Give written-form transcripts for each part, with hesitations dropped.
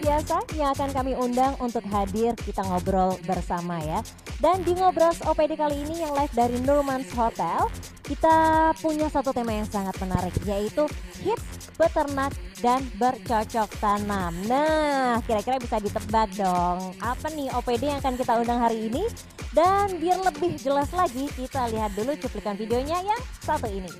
Biasa yang akan kami undang untuk hadir kita ngobrol bersama ya. Dan di Ngobrol OPD kali ini yang live dari Nurmans Hotel, kita punya satu tema yang sangat menarik, yaitu hits beternak dan bercocok tanam. Nah, kira-kira bisa ditebak dong, apa nih OPD yang akan kita undang hari ini? Dan biar lebih jelas lagi, kita lihat dulu cuplikan videonya yang satu ini.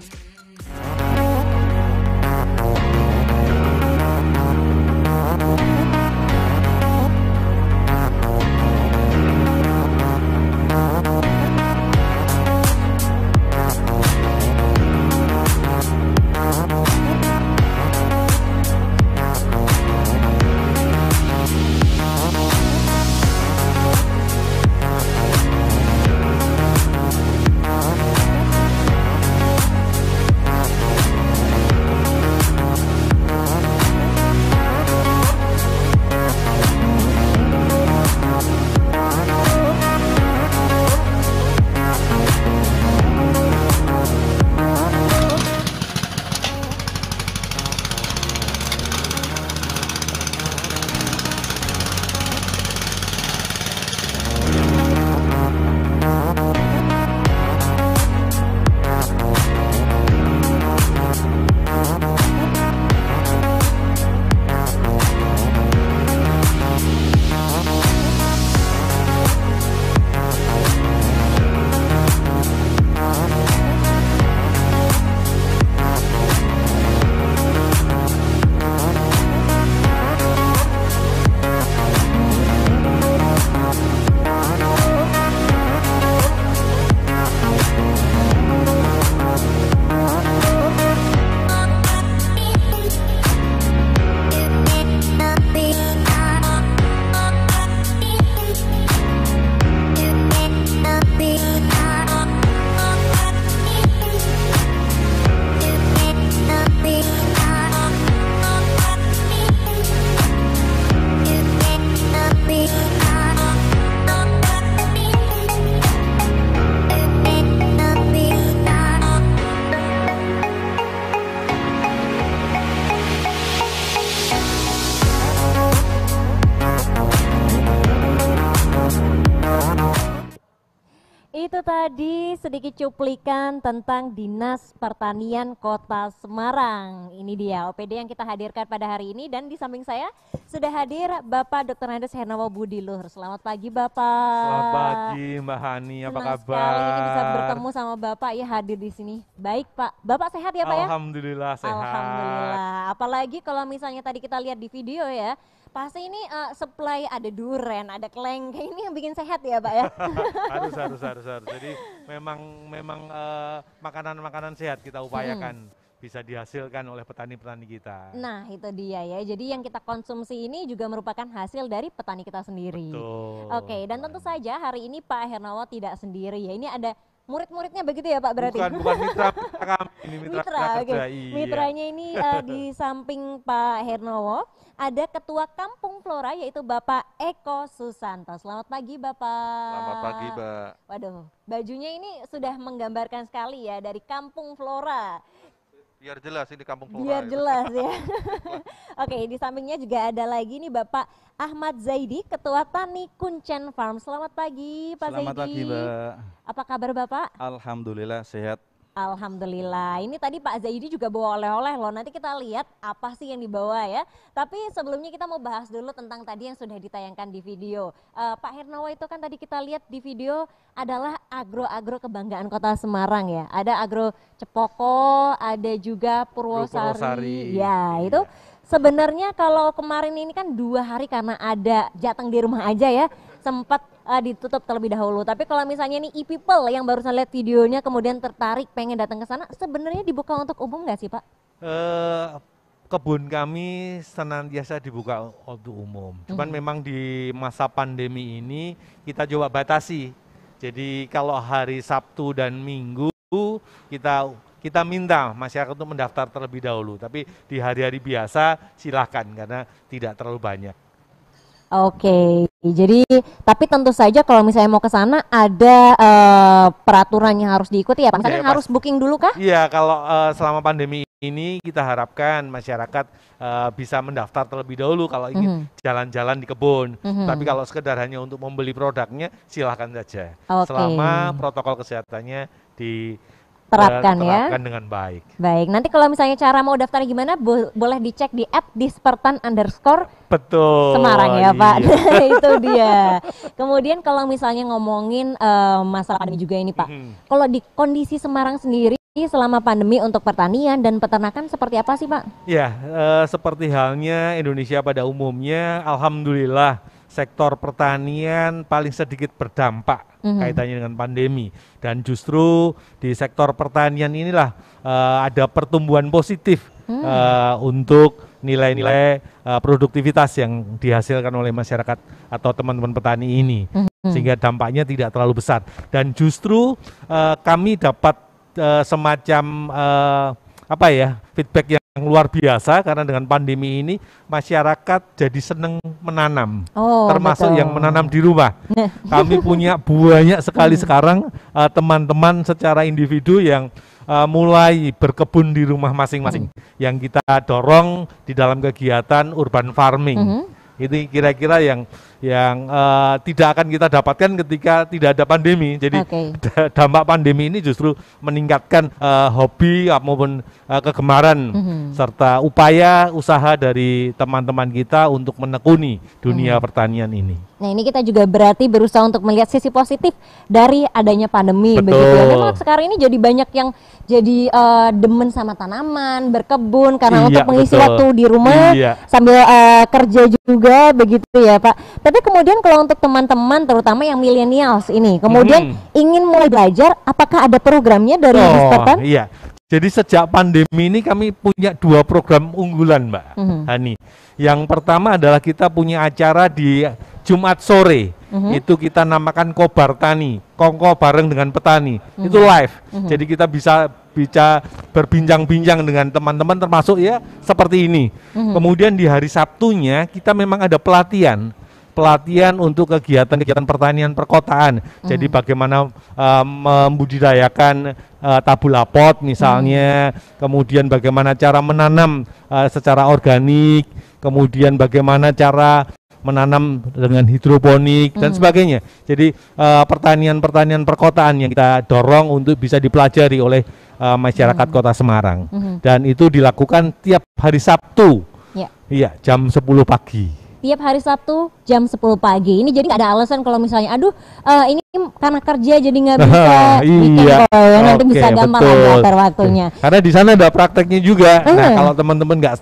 Itu tadi sedikit cuplikan tentang Dinas Pertanian Kota Semarang. Ini dia OPD yang kita hadirkan pada hari ini, dan di samping saya sudah hadir Bapak Dr. Andes Hernawo Budiluhur. Selamat pagi Bapak. Selamat pagi Mbak Hani, apa Senang kabar? sekali ini bisa bertemu sama Bapak ya, hadir di sini. Baik Pak, Bapak sehat ya Pak ya? Alhamdulillah sehat. Alhamdulillah. Apalagi kalau misalnya tadi kita lihat di video ya, pasti ini supply ada duren, ada kelengkeng, ini yang bikin sehat ya Pak ya? harus. Jadi memang makanan-makanan sehat kita upayakan bisa dihasilkan oleh petani-petani kita. Nah itu dia ya, jadi yang kita konsumsi ini juga merupakan hasil dari petani kita sendiri. Betul. Oke, dan tentu saja hari ini Pak Hernawo tidak sendiri ya, ini ada murid-muridnya begitu ya Pak berarti? Bukan mitra kami, ini mitra Mitra, kerja. okay. Iya. Mitranya ini di samping Pak Hernawo ada Ketua Kampung Flora yaitu Bapak Eko Susanto. Selamat pagi Bapak. Selamat pagi Mbak. Waduh, bajunya ini sudah menggambarkan sekali ya dari Kampung Flora. Biar jelas ini Kampung Flora. Biar jelas ya. Oke, di sampingnya juga ada lagi nih Bapak Ahmad Zaidi, Ketua Tani Kuncen Farm. Selamat pagi Pak Zaidi. Selamat pagi Mbak. Apa kabar Bapak? Alhamdulillah sehat. Alhamdulillah. Ini tadi Pak Zaidi juga bawa oleh-oleh loh. Nanti kita lihat apa sih yang dibawa ya. Tapi sebelumnya kita mau bahas dulu tentang tadi yang sudah ditayangkan di video. Pak Hernawa itu kan tadi kita lihat di video adalah agro-agro kebanggaan Kota Semarang ya. Ada agro Cepoko, ada juga Purwosari. Purwosari. Ya, itu sebenarnya kalau kemarin ini kan 2 hari karena ada Jateng di rumah aja ya. Sempat ditutup terlebih dahulu. Tapi kalau misalnya nih e-people yang barusan lihat videonya kemudian tertarik pengen datang ke sana, sebenarnya dibuka untuk umum nggak sih Pak? Kebun kami senantiasa dibuka untuk umum. Cuman memang di masa pandemi ini kita coba batasi. Jadi kalau hari Sabtu dan Minggu kita minta masyarakat untuk mendaftar terlebih dahulu. Tapi di hari-hari biasa silahkan karena tidak terlalu banyak. Oke, jadi tapi tentu saja kalau misalnya mau ke sana ada peraturan yang harus diikuti ya Pak. Misalnya harus booking dulu kah? Iya, kalau selama pandemi ini kita harapkan masyarakat bisa mendaftar terlebih dahulu kalau ingin jalan-jalan di kebun. Tapi kalau sekedar hanya untuk membeli produknya silahkan saja. Selama protokol kesehatannya terapkan dengan baik. Baik, nanti kalau misalnya cara mau daftar gimana boleh dicek di @dispertan_. Betul. Semarang ya Pak. Itu dia. Kemudian kalau misalnya ngomongin masalah pandemi juga ini Pak. Kalau di kondisi Semarang sendiri selama pandemi untuk pertanian dan peternakan seperti apa sih Pak? Ya, seperti halnya Indonesia pada umumnya, alhamdulillah sektor pertanian paling sedikit berdampak kaitannya dengan pandemi. Dan justru di sektor pertanian inilah ada pertumbuhan positif untuk nilai-nilai produktivitas yang dihasilkan oleh masyarakat atau teman-teman petani ini. Sehingga dampaknya tidak terlalu besar. Dan justru kami dapat semacam feedback yang luar biasa karena dengan pandemi ini masyarakat jadi seneng menanam, termasuk yang menanam di rumah. Kami punya banyak sekali sekarang teman-teman secara individu yang mulai berkebun di rumah masing-masing, yang kita dorong di dalam kegiatan urban farming. Ini kira-kira yang tidak akan kita dapatkan ketika tidak ada pandemi. Jadi dampak pandemi ini justru meningkatkan hobi maupun kegemaran serta upaya usaha dari teman-teman kita untuk menekuni dunia pertanian ini. Nah ini kita juga berarti berusaha untuk melihat sisi positif dari adanya pandemi. Betul. Begitu ya. Memang sekarang ini jadi banyak yang jadi demen sama tanaman, berkebun karena untuk mengisi waktu di rumah sambil kerja juga begitu ya Pak. Tapi kemudian kalau untuk teman-teman terutama yang millennials ini kemudian ingin mulai belajar, apakah ada programnya dari Dispertan? Iya. Jadi sejak pandemi ini kami punya 2 program unggulan Mbak Hani. Yang pertama adalah kita punya acara di Jumat sore. Itu kita namakan Kobar Tani, kongko bareng dengan petani. Itu live. Jadi kita bisa berbincang-bincang dengan teman-teman termasuk ya seperti ini. Kemudian di hari Sabtunya kita memang ada pelatihan untuk kegiatan pertanian perkotaan. Jadi bagaimana membudidayakan tabulapot misalnya, kemudian bagaimana cara menanam secara organik, kemudian bagaimana cara menanam dengan hidroponik dan sebagainya. Jadi pertanian perkotaan yang kita dorong untuk bisa dipelajari oleh masyarakat Kota Semarang. Dan itu dilakukan tiap hari Sabtu. Iya, jam 10 pagi. Tiap hari Sabtu jam 10 pagi. Ini jadi nggak ada alasan kalau misalnya, aduh ini karena kerja jadi nggak bisa weekend nanti bisa gampang atur waktunya. Karena di sana ada prakteknya juga. Nah kalau teman-teman nggak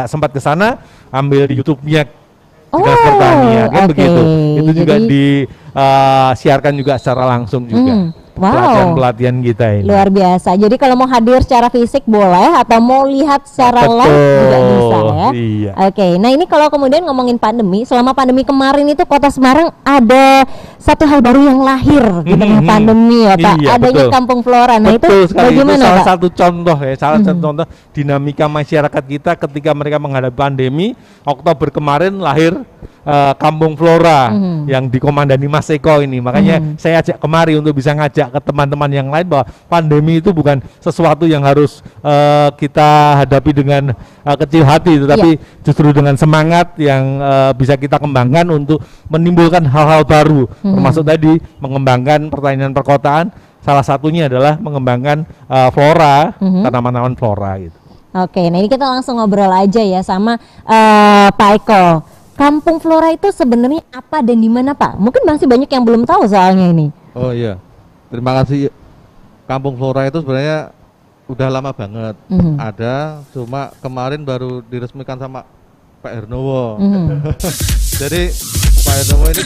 sempat ke sana, ambil di YouTube-nya Dinas Pertanian kan begitu. Itu juga disiarkan juga secara langsung juga. Pelatihan kita ini. Luar biasa. Jadi kalau mau hadir secara fisik boleh atau mau lihat secara live juga bisa ya. Iya. Oke. Nah ini kalau kemudian ngomongin pandemi, selama pandemi kemarin itu Kota Semarang ada satu hal baru yang lahir di tengah pandemi ya Pak. Iya, adanya Kampung Flora. Nah itu bagaimana itu salah Pak? satu contoh ya, salah satu contoh dinamika masyarakat kita ketika mereka menghadapi pandemi. Oktober kemarin lahir Kampung Flora yang dikomandani Mas Eko ini. Makanya saya ajak kemari untuk bisa ngajak ke teman-teman yang lain bahwa pandemi itu bukan sesuatu yang harus kita hadapi dengan kecil hati, tetapi justru dengan semangat yang bisa kita kembangkan untuk menimbulkan hal-hal baru, termasuk tadi mengembangkan pertanian perkotaan salah satunya adalah mengembangkan flora, tanaman-tanaman flora gitu. Oke, nah ini kita langsung ngobrol aja ya sama Pak Eko. Kampung Flora itu sebenarnya apa dan di mana, Pak? Mungkin masih banyak yang belum tahu soalnya ini. Oh iya, terima kasih. Kampung Flora itu sebenarnya udah lama banget ada, cuma kemarin baru diresmikan sama Pak Hernowo. Jadi Pak Hernowo ini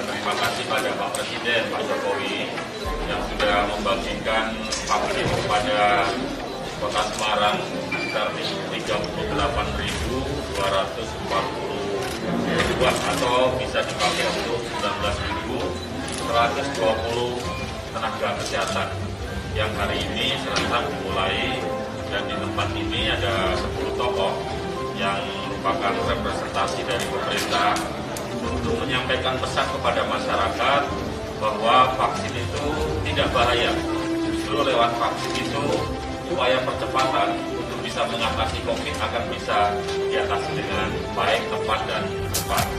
terima kasih pada Pak Presiden, Pak Jokowi yang sudah membagikan vaksin kepada Kota Semarang sekitar 38.240 atau bisa dipakai untuk 19.120 tenaga kesehatan yang hari ini serentak dimulai, dan di tempat ini ada 10 tokoh yang merupakan representasi dari pemerintah untuk menyampaikan pesan kepada masyarakat bahwa vaksin itu tidak bahaya. Justru lewat vaksin itu upaya percepatan untuk bisa mengatasi COVID akan bisa diatasi dengan baik, tepat, dan cepat.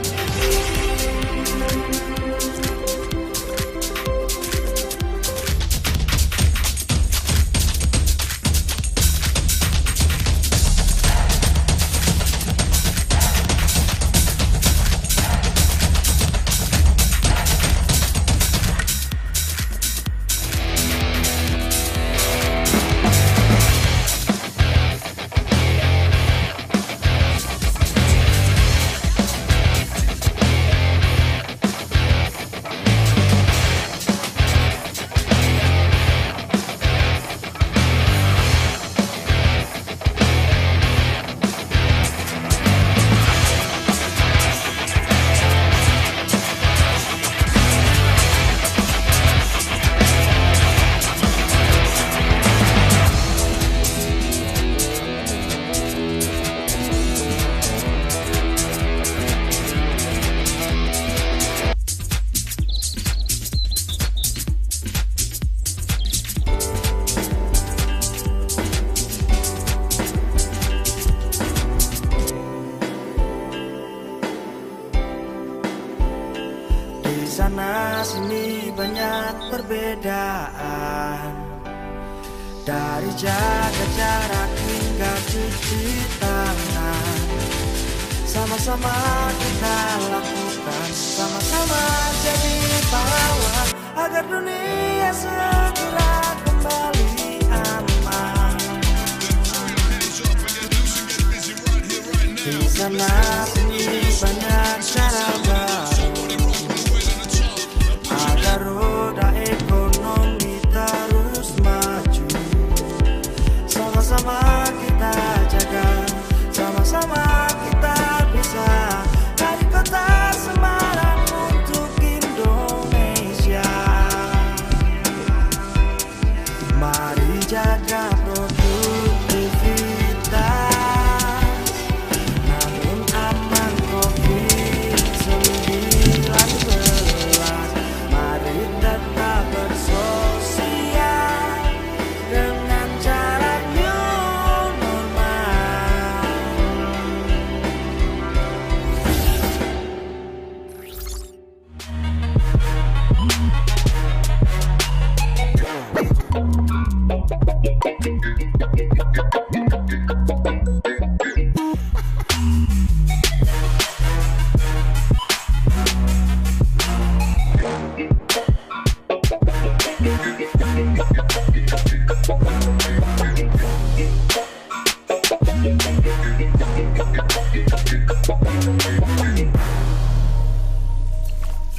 Sana sini banyak perbedaan, dari jaga jarak hingga cuci tangan. Sama-sama kita lakukan, sama-sama jadi pahlawan agar dunia segera kembali aman. Di sana sini banyak cara baru agar roda ekonomi terus maju. Sama-sama kita jaga, sama-sama kita bisa dari kota Semarang untuk Indonesia. Mari jaga produktivitas, namun aman COVID-19. Mari tetap bersosial dengan cara new normal.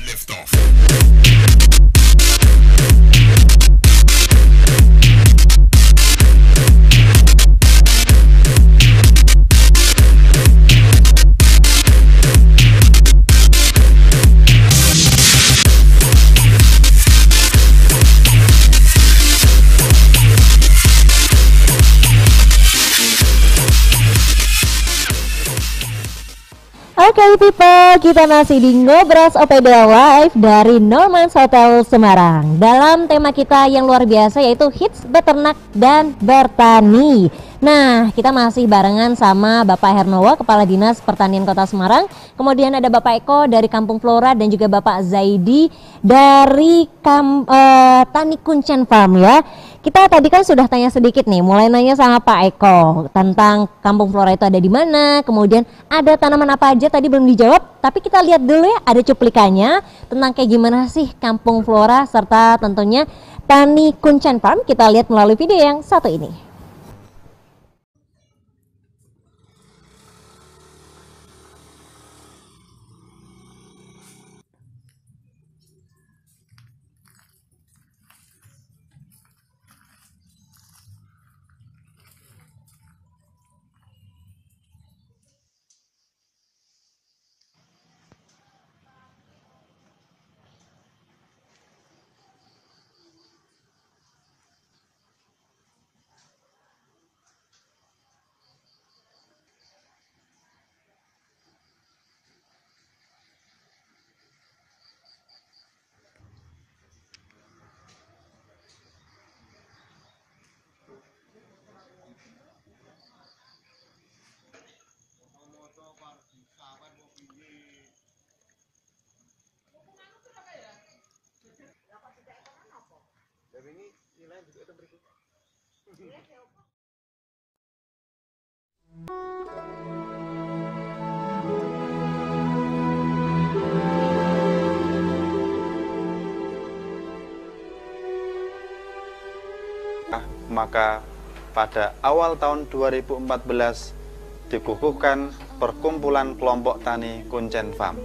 Lift off. Oke people, kita masih di Ngobras OPD Live dari Normans Hotel Semarang. Dalam tema kita yang luar biasa yaitu hits beternak dan bertani. Nah, kita masih barengan sama Bapak Hernowo, Kepala Dinas Pertanian Kota Semarang. Kemudian ada Bapak Eko dari Kampung Flora dan juga Bapak Zaidi dari Tani Kuncen Farm ya. Kita tadi kan sudah tanya sedikit nih, mulai nanya sama Pak Eko tentang Kampung Flora itu ada di mana, kemudian ada tanaman apa aja tadi belum dijawab, tapi kita lihat dulu ya ada cuplikannya tentang kayak gimana sih Kampung Flora serta tentunya Tani Kuncen Farm. Kita lihat melalui video yang satu ini. Maka pada awal tahun 2014 dikukuhkan perkumpulan kelompok tani Kuncen Farm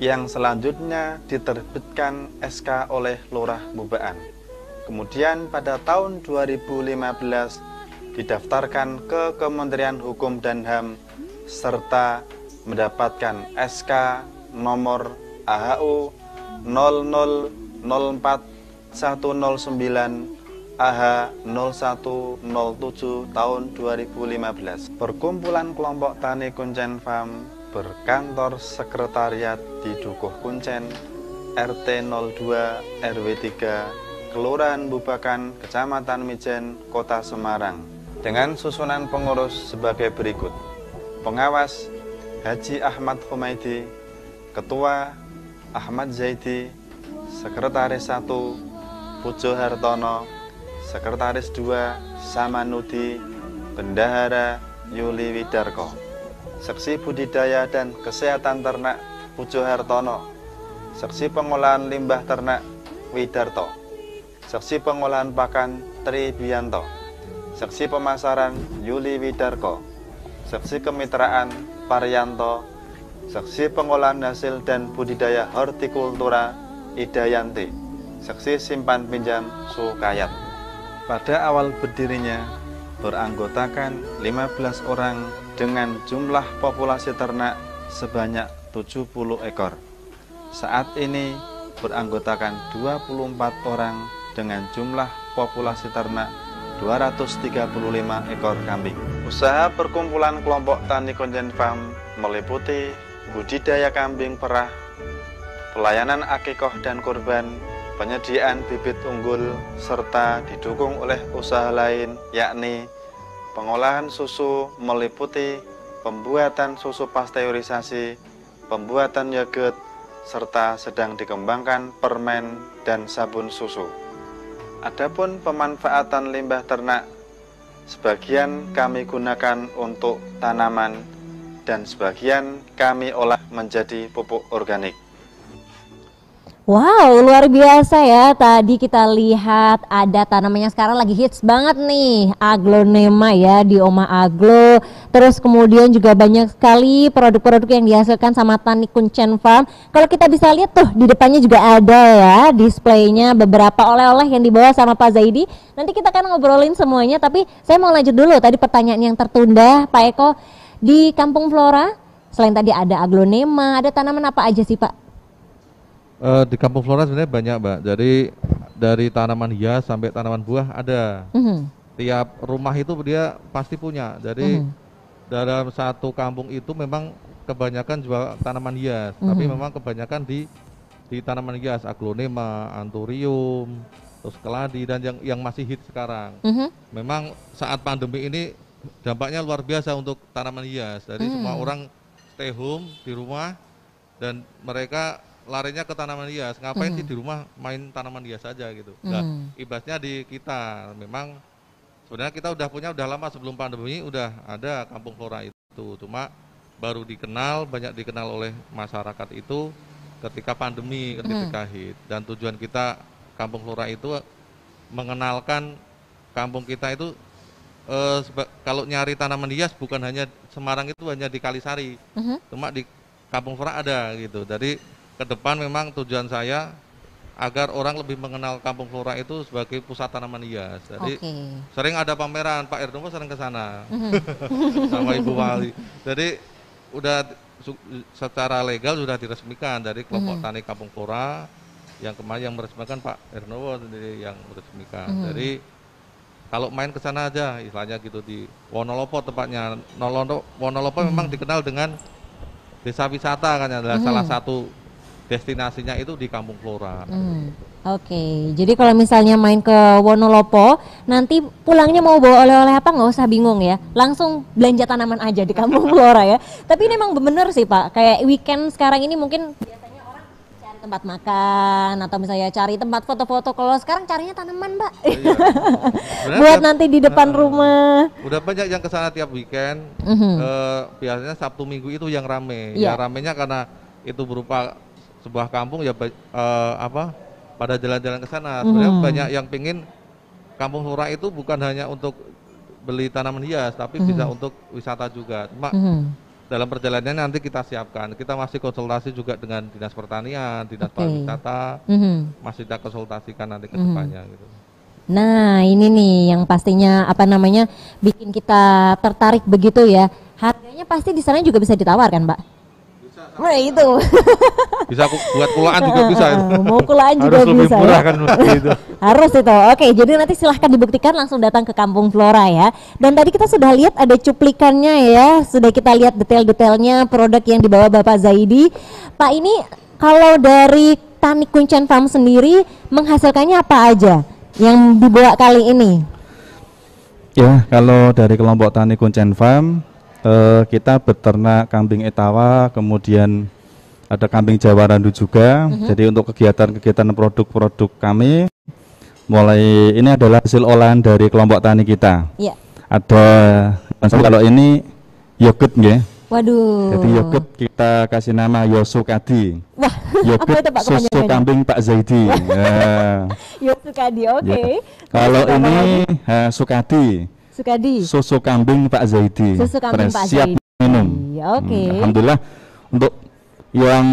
yang selanjutnya diterbitkan SK oleh Lurah Bubaan. Kemudian pada tahun 2015 didaftarkan ke Kementerian Hukum dan HAM serta mendapatkan SK nomor AHU 0004.109 AH 0107 tahun 2015. Perkumpulan kelompok tani Kuncen Farm berkantor sekretariat di Dukuh Kuncen, RT 02 RW 3, Kelurahan Bubakan, Kecamatan Mijen, Kota Semarang. Dengan susunan pengurus sebagai berikut: pengawas Haji Ahmad Humaidi, ketua Ahmad Zaidi, sekretaris 1 Pujo Hartono, sekretaris 2 Samanudi, bendahara Yuli Widarko, seksi budidaya dan kesehatan ternak Pujo Hartono, seksi pengolahan limbah ternak Widarto, seksi pengolahan pakan Tri Bianto, seksi pemasaran Yuli Widarko, seksi kemitraan Paryanto, seksi pengolahan hasil dan budidaya hortikultura Idayanti, seksi simpan pinjam Sukayat. Pada awal berdirinya beranggotakan 15 orang dengan jumlah populasi ternak sebanyak 70 ekor. Saat ini beranggotakan 24 orang dengan jumlah populasi ternak 235 ekor kambing. Usaha perkumpulan kelompok tani Kuncen Farm meliputi budidaya kambing perah, pelayanan akikoh dan kurban, penyediaan bibit unggul, serta didukung oleh usaha lain yakni pengolahan susu meliputi pembuatan susu pasteurisasi, pembuatan yogurt, serta sedang dikembangkan permen dan sabun susu. Adapun pemanfaatan limbah ternak, sebagian kami gunakan untuk tanaman dan sebagian kami olah menjadi pupuk organik. Wow, luar biasa ya. Tadi kita lihat ada tanamannya sekarang lagi hits banget nih, aglonema ya di Oma Aglo. Terus kemudian juga banyak sekali produk-produk yang dihasilkan sama Tani Kuncen Farm. Kalau kita bisa lihat tuh di depannya juga ada ya displaynya beberapa oleh-oleh yang dibawa sama Pak Zaidi. Nanti kita akan ngobrolin semuanya, tapi saya mau lanjut dulu tadi pertanyaan yang tertunda Pak Eko. Di Kampung Flora selain tadi ada aglonema, ada tanaman apa aja sih Pak? Di Kampung Flora sebenarnya banyak, Mbak. Jadi dari tanaman hias sampai tanaman buah ada. Tiap rumah itu dia pasti punya. Jadi dalam satu kampung itu memang kebanyakan jual tanaman hias, tapi memang kebanyakan di tanaman hias, aglonema, anthurium, terus keladi dan yang masih hit sekarang. Memang saat pandemi ini dampaknya luar biasa untuk tanaman hias. Jadi semua orang stay home di rumah dan mereka larinya ke tanaman hias. Ngapain sih di rumah main tanaman hias saja gitu. Nah, imbasnya di kita. Memang sebenarnya kita udah lama sebelum pandemi udah ada Kampung Flora itu. Cuma baru dikenal, banyak dikenal oleh masyarakat itu ketika pandemi, ketika hit. Dan tujuan kita Kampung Flora itu mengenalkan kampung kita itu kalau nyari tanaman hias bukan hanya Semarang itu hanya di Kalisari, cuma di Kampung Flora ada gitu. Jadi ke depan memang tujuan saya agar orang lebih mengenal Kampung Flora itu sebagai pusat tanaman hias. Jadi sering ada pameran, Pak Erdomo sering ke sana sama Ibu Wali. Jadi udah secara legal sudah diresmikan dari kelompok tani Kampung Flora yang kemarin yang meresmikan Pak Erdomo sendiri yang meresmikan. Jadi kalau main ke sana aja istilahnya gitu di Wonolopo tepatnya. Wonolopo memang dikenal dengan desa wisata kan adalah salah satu destinasinya itu di Kampung Flora. Oke, jadi kalau misalnya main ke Wonolopo, nanti pulangnya mau bawa oleh-oleh apa nggak usah bingung ya, langsung belanja tanaman aja di Kampung Flora ya. Tapi ini emang bener sih Pak, kayak weekend sekarang ini mungkin biasanya orang cari tempat makan atau misalnya cari tempat foto-foto, kalau sekarang carinya tanaman Mbak. Iya. Buat nanti di depan rumah. Udah banyak yang kesana tiap weekend, biasanya Sabtu Minggu itu yang rame. Iya. Ya ramenya karena itu berupa sebuah kampung ya pada jalan-jalan ke sana. Sebenarnya banyak yang pingin Kampung Flora itu bukan hanya untuk beli tanaman hias, tapi bisa untuk wisata juga. Cuma dalam perjalanannya nanti kita siapkan. Kita masih konsultasi juga dengan Dinas Pertanian, Dinas Pariwisata, masih kita konsultasikan nanti ke depannya gitu. Nah ini nih yang pastinya bikin kita tertarik begitu ya. Harganya pasti di sana juga bisa ditawar kan Mbak? Nah itu bisa buat kulaan juga bisa itu. Mau kulaan juga harus lebih bisa murah ya? kan itu. Harus itu. Oke, jadi nanti silahkan dibuktikan langsung datang ke Kampung Flora ya. Dan tadi kita sudah lihat ada cuplikannya ya, sudah kita lihat detail-detailnya produk yang dibawa Bapak Zaidi. Pak, ini kalau dari Tani Kuncen Farm sendiri menghasilkannya apa aja yang dibawa kali ini? Ya, kalau dari kelompok Tani Kuncen Farm kita beternak kambing Etawa, kemudian ada kambing Jawa Randu juga. Jadi untuk kegiatan-kegiatan produk-produk kami, mulai ini adalah hasil olahan dari kelompok tani kita. Iya. Ada kalau ini yogurt ya. Waduh. Jadi yogurt kita kasih nama Yosukadi. Wah, yogurt susu kambing Pak Zaidi. Yosukadi, oke. Ya. Kalau ini Sukadi. Susu kambing Pak Zaidi. Susu kambing Pak Zaidi. Siap minum. Oke. Alhamdulillah. Untuk yang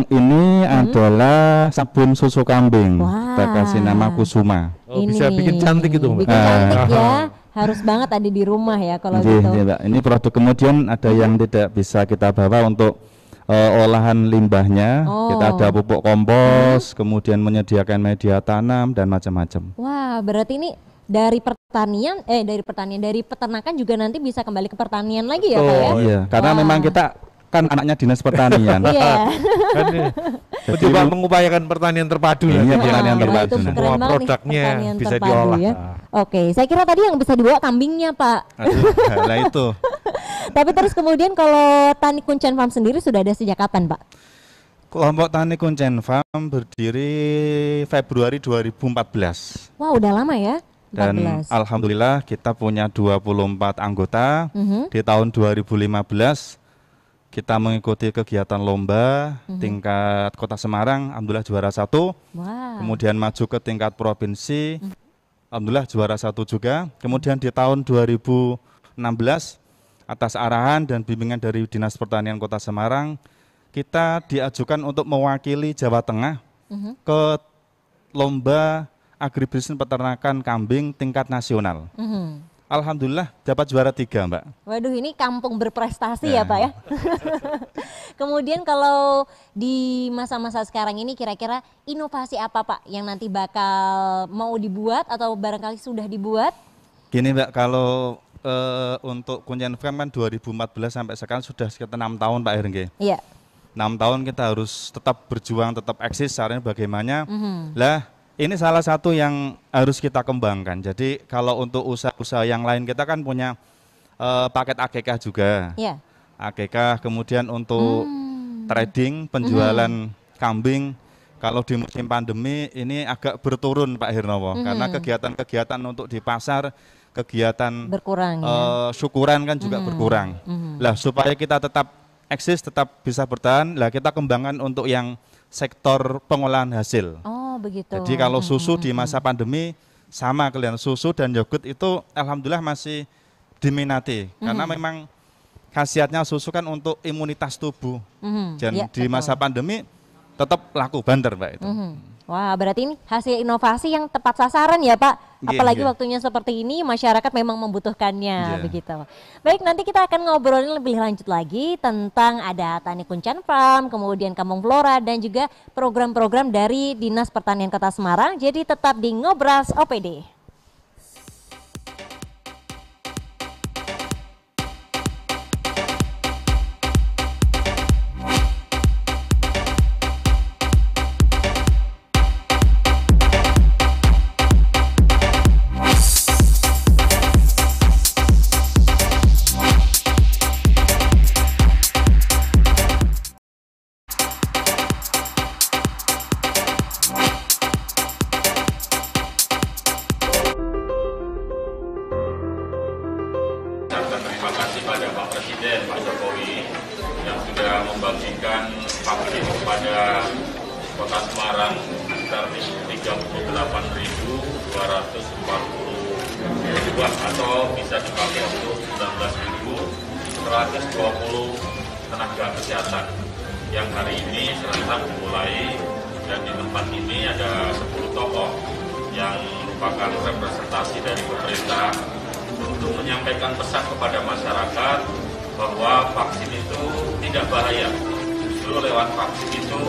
ini adalah sabun susu kambing. Kita kasih nama Kusuma. Oh, bisa bikin cantik itu Mbak. Bikin cantik ya. Harus banget ada di rumah ya kalau gitu. Mbak. Ini produk kemudian ada yang tidak bisa kita bawa untuk olahan limbahnya. Kita ada pupuk kompos, kemudian menyediakan media tanam dan macam-macam. Wah, berarti ini dari peternakan juga nanti bisa kembali ke pertanian lagi ya Pak ya? Iya, karena memang kita kan anaknya Dinas Pertanian. Iya. Coba mengupayakan pertanian terpadu lah. Iya, pertanian terpadu. Semua produknya bisa diolah. Ya. Oke, saya kira tadi yang bisa dibawa kambingnya Pak. Nah itu. Tapi terus kemudian kalau Tani Kuncen Farm sendiri sudah ada sejak kapan Pak? Kelompok Tani Kuncen Farm berdiri Februari 2014. Wah, udah lama ya? Dan alhamdulillah kita punya 24 anggota. Di tahun 2015 kita mengikuti kegiatan lomba tingkat Kota Semarang, alhamdulillah juara 1. Kemudian maju ke tingkat provinsi, alhamdulillah juara 1 juga. Kemudian di tahun 2016 atas arahan dan bimbingan dari Dinas Pertanian Kota Semarang, kita diajukan untuk mewakili Jawa Tengah ke lomba agribisnis peternakan kambing tingkat nasional. Alhamdulillah dapat juara 3 Mbak. Waduh, ini kampung berprestasi ya Pak ya. Kemudian kalau di masa-masa sekarang ini kira-kira inovasi apa Pak yang nanti bakal mau dibuat atau barangkali sudah dibuat? Gini Mbak, kalau untuk Kuncen Farm kan 2014 sampai sekarang sudah sekitar 6 tahun Pak Heru nggih. Iya. 6 tahun kita harus tetap berjuang, tetap eksis, caranya bagaimana. Lah, ini salah satu yang harus kita kembangkan. Jadi kalau untuk usaha-usaha yang lain kita kan punya paket AGK juga. Iya. AGK, kemudian untuk trading, penjualan kambing. Kalau di musim pandemi ini agak berturun Pak Hirnowo, karena kegiatan-kegiatan untuk di pasar, kegiatan berkurang ya. syukuran kan juga berkurang. Lah supaya kita tetap eksis, tetap bisa bertahan, lah kita kembangkan untuk yang sektor pengolahan hasil. Oh begitu. Jadi kalau susu di masa pandemi sama kalian, susu dan yogurt itu alhamdulillah masih diminati, karena memang khasiatnya susu kan untuk imunitas tubuh. Dan Ya, di masa pandemi tetap laku banter Pak itu. Wah, berarti ini hasil inovasi yang tepat sasaran ya Pak. Iya, Apalagi iya. waktunya seperti ini, masyarakat memang membutuhkannya, Iya. begitu. Baik, nanti kita akan ngobrolin lebih lanjut lagi tentang ada Tani Kuncen Farm, kemudian Kampung Flora, dan juga program-program dari Dinas Pertanian Kota Semarang. Jadi tetap di Ngobras OPD. Ucapkan terima kasih pada Pak Presiden, Pak Jokowi yang sudah membagikan vaksin kepada Kota Semarang sekitar 38.240 atau bisa dipakai untuk 19.120 tenaga kesehatan yang hari ini serentak dimulai, dan di tempat ini ada 10 tokoh yang merupakan representasi dari pemerintah untuk menyampaikan pesan kepada masyarakat bahwa vaksin itu tidak bahaya. Justru lewat vaksin itu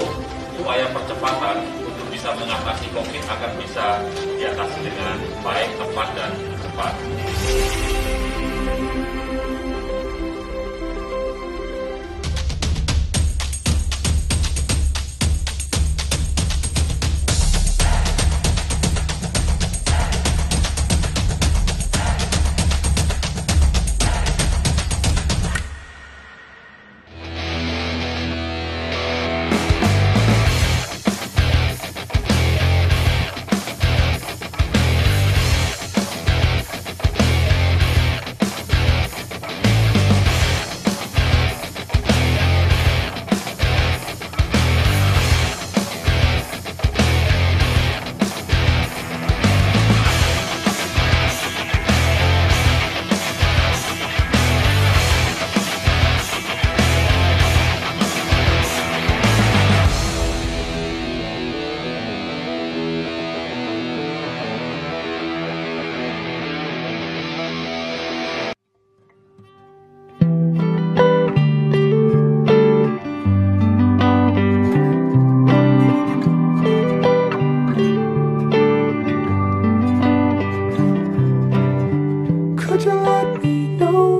upaya percepatan untuk bisa mengatasi COVID akan bisa diatasi dengan baik, tepat, dan cepat. Could you let me know?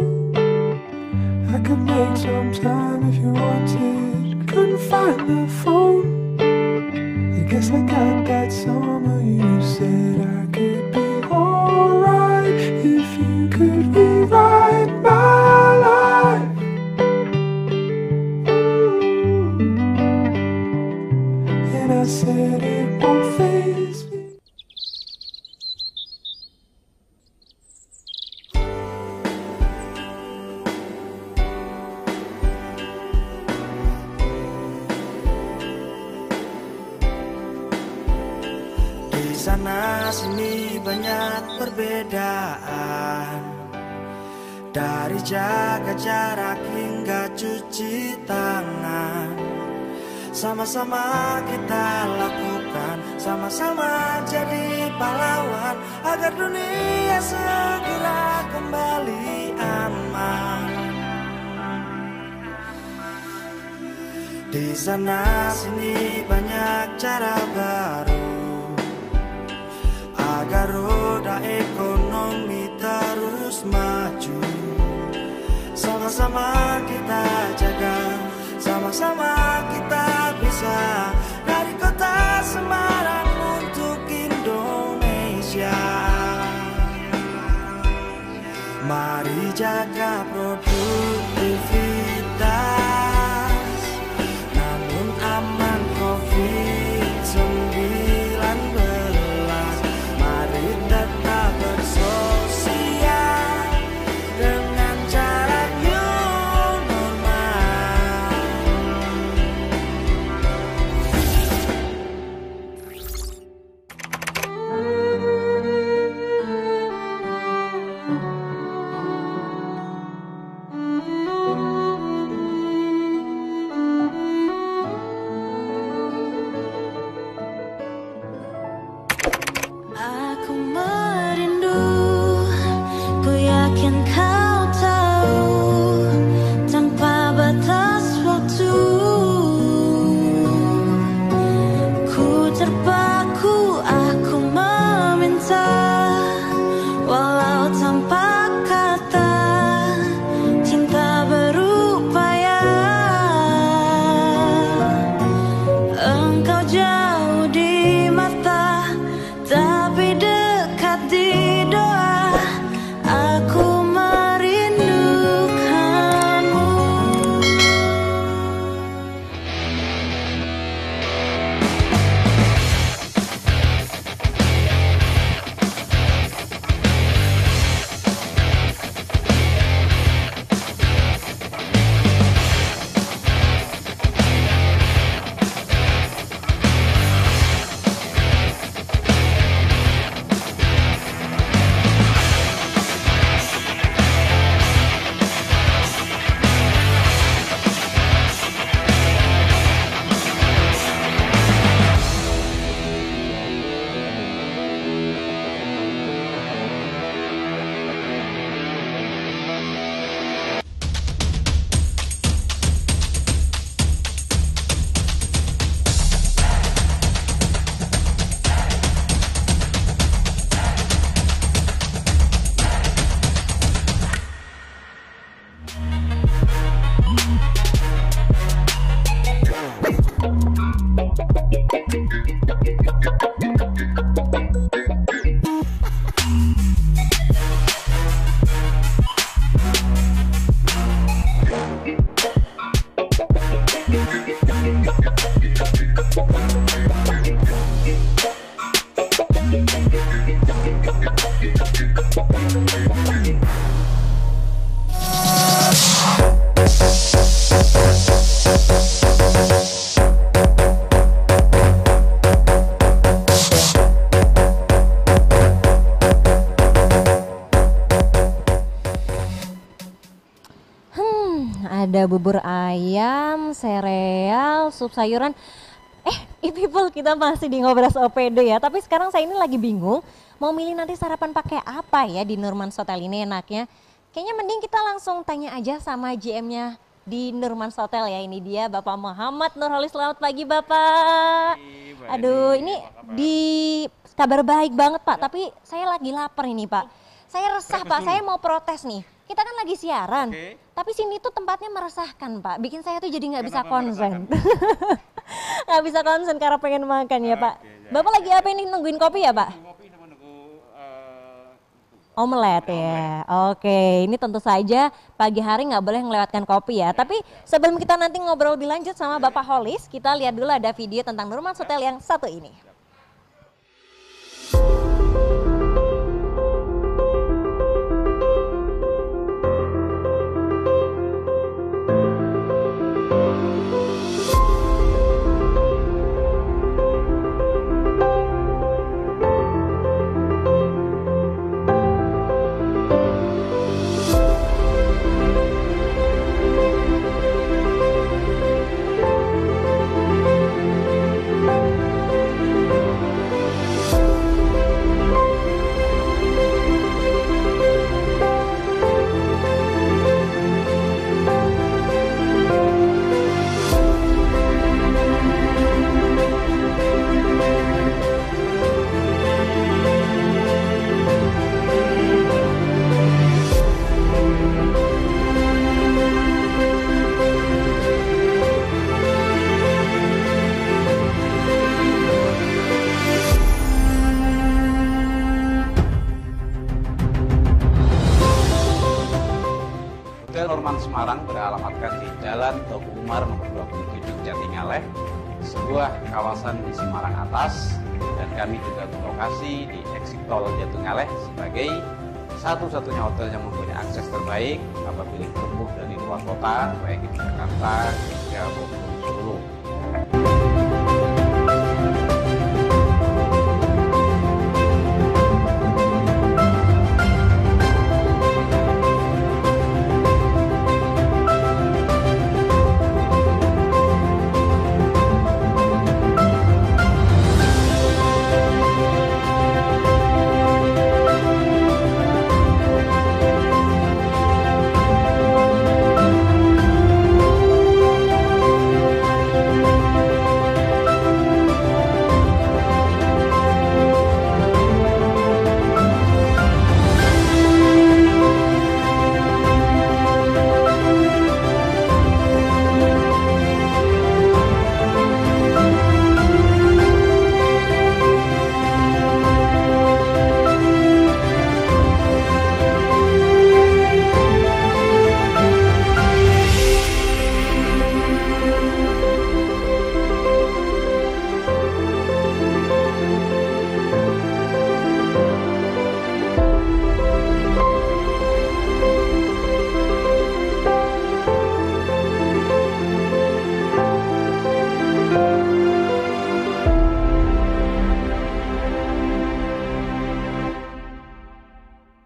I could make some time if you wanted. Couldn't find the phone. I guess I got that summer. You said I could be alright if you could rewrite my life. And I said it won't faze me. Di sana sini banyak perbedaan, dari jaga jarak hingga cuci tangan. Sama-sama kita lakukan, sama-sama jadi pahlawan agar dunia segera kembali aman. Di sana sini banyak cara baru agar roda ekonomi terus maju. sama-sama kita jaga, sama-sama kita bisa dari kota Semarang untuk Indonesia. Mari jaga produktivitas, namun aman COVID-19. Mari tetap bersosial dengan cara new normal. Aku merindu, ku yakin kau tahu, tanpa batas waktu. Ku terpaku, aku meminta, walau tanpa kata, cinta berupaya. Engkau jauh di mata, tapi dekat di doa. Aku merindukanmu. Ada bubur ayam, sereal, sup sayuran. People, kita masih di Ngobras OPD ya. Tapi sekarang saya ini lagi bingung mau milih nanti sarapan pakai apa ya di Nurmans Hotel ini enaknya. Kayaknya mending kita langsung tanya aja sama GM-nya di Nurmans Hotel ya. Ini dia Bapak Muhammad Nurholis. Selamat pagi Bapak. Aduh, ini di kabar baik banget Pak, tapi saya lagi lapar ini Pak. Saya resah Pak, saya mau protes nih. Kita kan lagi siaran, tapi sini tuh tempatnya meresahkan Pak. Bikin saya tuh jadi nggak bisa konsen. Nggak bisa konsen karena pengen makan ya Pak. Bapak lagi apa ini, nungguin kopi ya Pak? Omelet ya. Oke, ini tentu saja pagi hari nggak boleh melewatkan kopi ya. Tapi sebelum kita nanti ngobrol lebih lanjut sama Bapak Holis, kita lihat dulu ada video tentang Nurmans Hotel yang satu ini. Ngaleh, sebuah kawasan di Semarang Atas, dan kami juga berlokasi di exit tol Jatingaleh sebagai satu-satunya hotel yang mempunyai akses terbaik apabila ditempuh dari luar kota, baik di Jakarta, Jogja maupun Solo.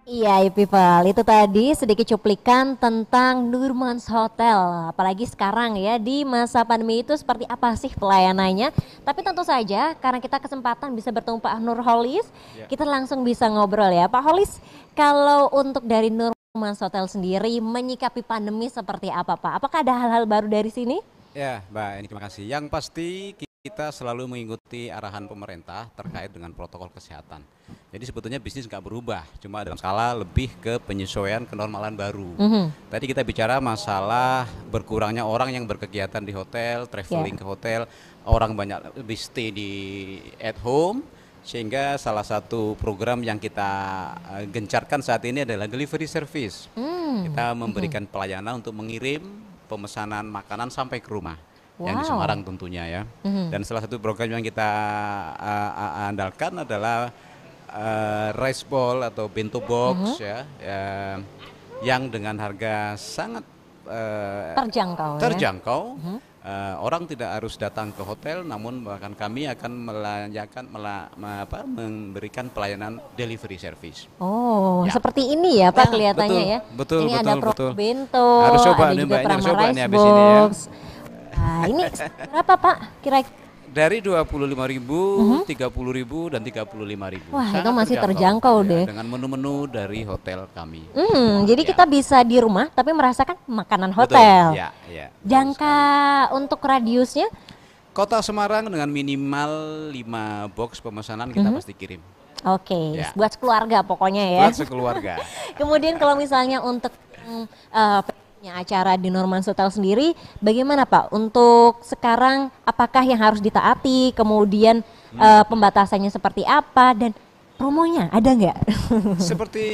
Iya, people, itu tadi sedikit cuplikan tentang Nurmans Hotel. Apalagi sekarang ya di masa pandemi itu seperti apa sih pelayanannya. Tapi tentu saja karena kita kesempatan bisa bertemu Pak Nurholis, kita langsung bisa ngobrol ya. Pak Holis, kalau untuk dari Nurmans Hotel sendiri menyikapi pandemi seperti apa Pak? Apakah ada hal-hal baru dari sini? Ya Mbak, ini terima kasih. Yang pasti kita selalu mengikuti arahan pemerintah terkait dengan protokol kesehatan. Jadi sebetulnya bisnis nggak berubah, cuma dalam skala lebih ke penyesuaian kenormalan baru. Tadi kita bicara masalah berkurangnya orang yang berkegiatan di hotel, traveling ke hotel, orang banyak lebih stay di at home, sehingga salah satu program yang kita gencarkan saat ini adalah delivery service. Kita memberikan pelayanan untuk mengirim pemesanan makanan sampai ke rumah. Yang di Semarang tentunya ya. Dan salah satu program yang kita andalkan adalah rice bowl atau bento box yang dengan harga sangat terjangkau. Orang tidak harus datang ke hotel, namun bahkan kami akan memberikan pelayanan delivery service. Oh, seperti ini ya Pak kelihatannya betul, ya. Ini ada program bento, harus coba ada nih, juga Mbak, Prama coba rice nih habis ini ya. box. Nah, ini berapa Pak kira-kira? Dari 25.000, 30.000 dan 35.000. Wah, itu masih terjangkau deh. Dengan menu-menu dari hotel kami. Jadi kita bisa di rumah tapi merasakan makanan hotel. Betul, ya. Jangka untuk radiusnya? Kota Semarang dengan minimal 5 box pemesanan kita pasti kirim. Oke, buat sekeluarga pokoknya ya. Buat sekeluarga. Kemudian kalau misalnya untuk acara di Nurmans Hotel sendiri, bagaimana Pak? Untuk sekarang apakah yang harus ditaati? Kemudian pembatasannya seperti apa? Dan promonya ada nggak? Seperti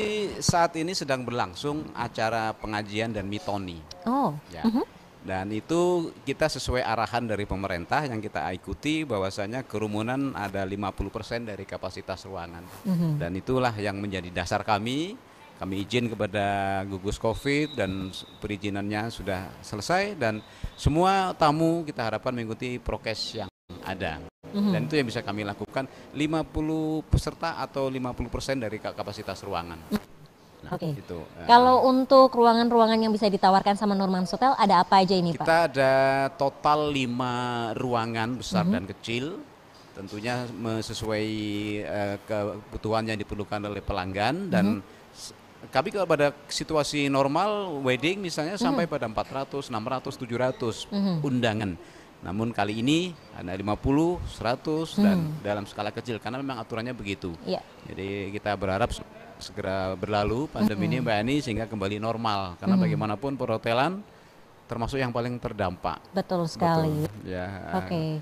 saat ini sedang berlangsung acara pengajian dan mitoni. Dan itu kita sesuai arahan dari pemerintah yang kita ikuti, bahwasanya kerumunan ada 50% dari kapasitas ruangan. Dan itulah yang menjadi dasar kami. Kami izin kepada gugus COVID dan perizinannya sudah selesai, dan semua tamu kita harapkan mengikuti prokes yang ada. Dan itu yang bisa kami lakukan 50 peserta atau 50% dari kapasitas ruangan. Itu. Kalau untuk ruangan-ruangan yang bisa ditawarkan sama Nurmans Hotel ada apa aja ini Pak? Kita ada total 5 ruangan besar dan kecil. Tentunya sesuai kebutuhan yang diperlukan oleh pelanggan, dan kami kalau pada situasi normal wedding misalnya sampai pada 400, 600, 700 undangan. Namun kali ini ada 50, 100 dan dalam skala kecil karena memang aturannya begitu. Jadi kita berharap segera berlalu pandemi ini Mbak Ani sehingga kembali normal, karena bagaimanapun perhotelan termasuk yang paling terdampak. Betul sekali. Ya.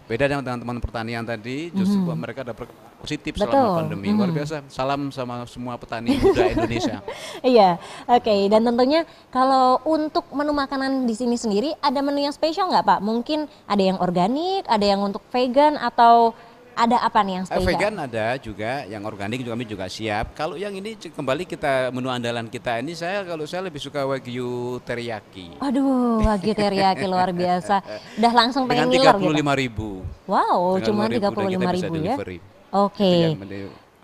Beda dengan teman-teman pertanian tadi, justru mereka ada positif Betul. selama pandemi. Luar biasa. Salam sama semua petani muda Indonesia. Iya, oke. Dan tentunya kalau untuk menu makanan di sini sendiri ada menu yang spesial nggak Pak? Mungkin ada yang organik, ada yang untuk vegan atau ada apa nih yang spesial? Vegan ada juga, yang organik juga kami juga siap. Kalau yang ini kembali kita menu andalan kita ini kalau saya lebih suka wagyu teriyaki. Waduh, wagyu teriyaki luar biasa. Udah langsung pengen dengan ngiler gitu. 35.000. Wow, cuma 35.000 ya. Oke.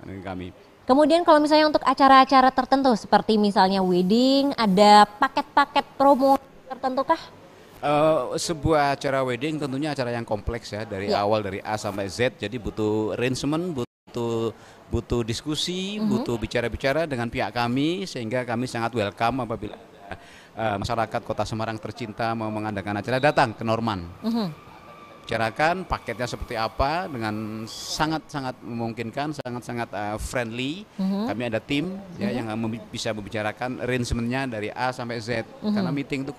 Kami. Kemudian kalau misalnya untuk acara-acara tertentu seperti misalnya wedding, ada paket-paket promo tertentu kah? Sebuah acara wedding tentunya acara yang kompleks ya, dari awal dari A sampai Z, jadi butuh arrangement, butuh diskusi, butuh bicara-bicara dengan pihak kami, sehingga kami sangat welcome apabila masyarakat Kota Semarang tercinta mau mengadakan acara, datang ke Norman. Bicarakan paketnya seperti apa dengan sangat-sangat memungkinkan, sangat-sangat friendly. Kami ada tim ya yang bisa membicarakan arrangementnya dari A sampai Z. Karena meeting itu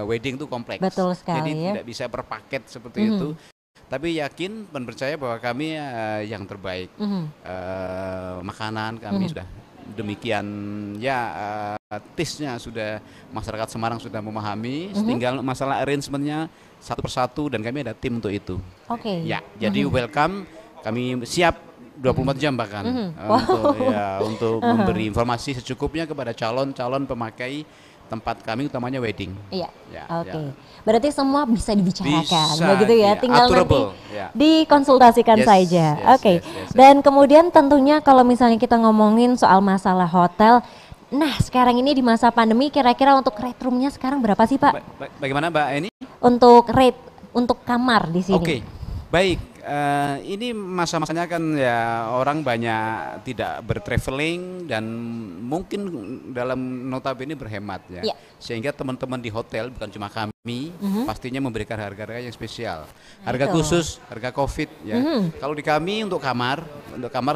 wedding itu kompleks. Betul sekali, jadi ya. tidak bisa per paket seperti itu. Tapi yakin dan percaya bahwa kami yang terbaik. Makanan kami sudah demikian ya, taste-nya sudah masyarakat Semarang sudah memahami. Tinggal masalah arrangementnya satu persatu dan kami ada tim untuk itu. Oke. Ya, jadi welcome, kami siap 24 jam bahkan untuk memberi informasi secukupnya kepada calon-calon pemakai tempat kami, utamanya wedding. Iya. Ya, Oke. Berarti semua bisa dibicarakan, Bisa, begitu ya. Tinggal Aturable, nanti dikonsultasikan saja. Oke. Yes. Dan kemudian tentunya kalau misalnya kita ngomongin soal masalah hotel, nah sekarang ini di masa pandemi kira-kira untuk rate room-nya sekarang berapa sih Pak? Bagaimana Mbak Eni? Untuk rate untuk kamar di sini. Oke, baik. Ini masa-masanya kan ya orang banyak tidak bertraveling dan mungkin dalam notabene berhemat ya. Sehingga teman-teman di hotel bukan cuma kami pastinya memberikan harga-harga yang spesial. Harga khusus, harga Covid ya. Kalau di kami untuk kamar